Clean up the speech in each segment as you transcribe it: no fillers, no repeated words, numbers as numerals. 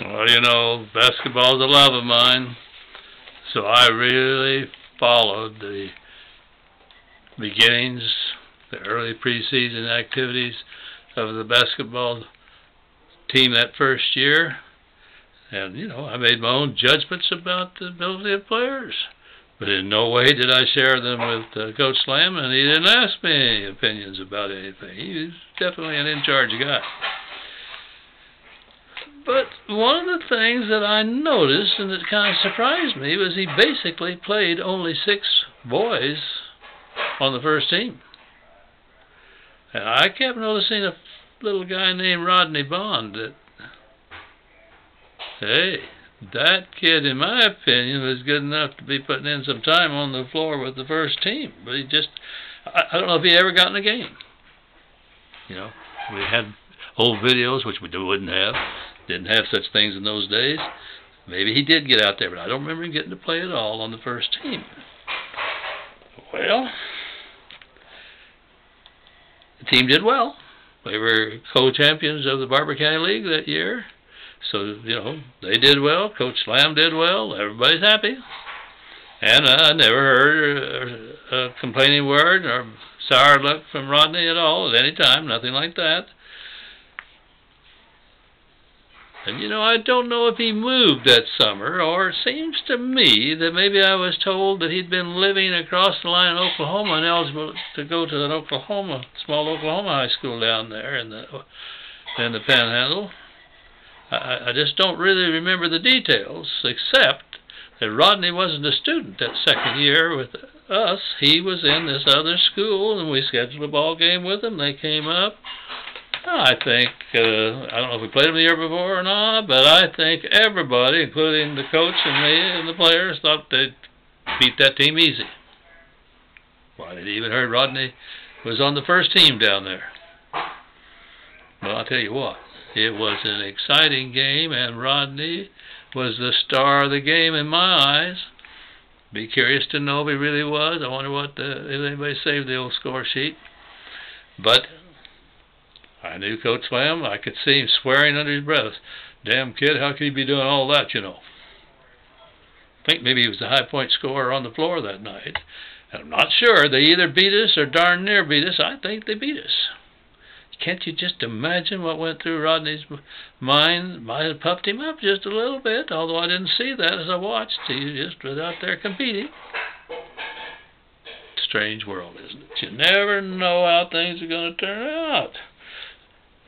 Well, you know, basketball's a love of mine, so I really followed the beginnings, the early preseason activities of the basketball team that first year. And, you know, I made my own judgments about the ability of players. But in no way did I share them with Coach Slam, and he didn't ask me any opinions about anything. He was definitely an in-charge guy. But one of the things that I noticed, and that kind of surprised me, was he basically played only 6 boys on the first team. And I kept noticing a little guy named Rodney Bond that, hey, that kid, in my opinion, was good enough to be putting in some time on the floor with the first team. But he just, I don't know if he ever got in a game. You know, we had old videos, which we wouldn't have. Didn't have such things in those days. Maybe he did get out there, but I don't remember him getting to play at all on the first team. Well, the team did well. They were co-champions of the Barber County League that year. So, you know, they did well. Coach Slam did well. Everybody's happy. And I never heard a complaining word or sour look from Rodney at all at any time. Nothing like that. And, you know, I don't know if he moved that summer, or it seems to me that maybe I was told that he'd been living across the line in Oklahoma and eligible to go to an small Oklahoma high school down there in the Panhandle. I just don't really remember the details, except that Rodney wasn't a student that second year with us. He was in this other school, and we scheduled a ball game with him. They came up. I think, I don't know if we played them the year before or not, but I think everybody, including the coach and me and the players, thought they'd beat that team easy. Well, I'd even heard Rodney was on the first team down there. Well, I'll tell you what, it was an exciting game, and Rodney was the star of the game in my eyes. Be curious to know if he really was. I wonder if anybody saved the old score sheet. But I knew Coach Slam. I could see him swearing under his breath. Damn kid, how could he be doing all that, you know? I think maybe he was the high point scorer on the floor that night. And I'm not sure. They either beat us or darn near beat us. I think they beat us. Can't you just imagine what went through Rodney's mind? Might have puffed him up just a little bit, although I didn't see that as I watched. He just was out there competing. Strange world, isn't it? You never know how things are going to turn out.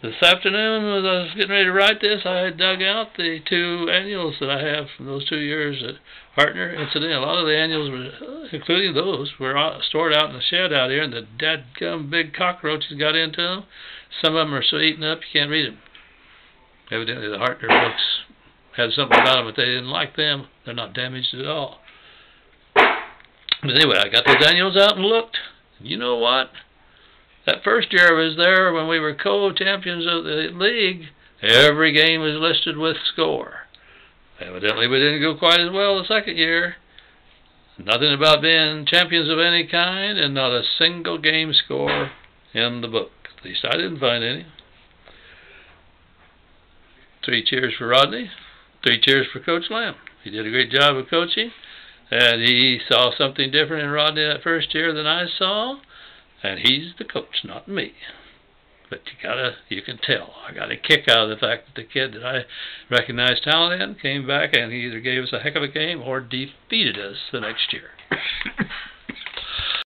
This afternoon, as I was getting ready to write this, I had dug out the 2 annuals that I have from those 2 years at Hartner. Incidentally, a lot of the annuals, including those, were stored out in the shed out here, and the dadgum big cockroaches got into them. Some of them are so eaten up you can't read them. Evidently, the Hartner books had something about them, but they didn't like them. They're not damaged at all. But anyway, I got those annuals out and looked. You know what? That first year I was there, when we were co-champions of the league, every game was listed with score. Evidently we didn't go quite as well the second year. Nothing about being champions of any kind, and not a single game score in the book. At least I didn't find any. 3 cheers for Rodney. 3 cheers for Coach Lamb. He did a great job of coaching, and he saw something different in Rodney that first year than I saw. And he's the coach, not me. But you can tell. I got a kick out of the fact that the kid that I recognized talent in came back and he either gave us a heck of a game or defeated us the next year.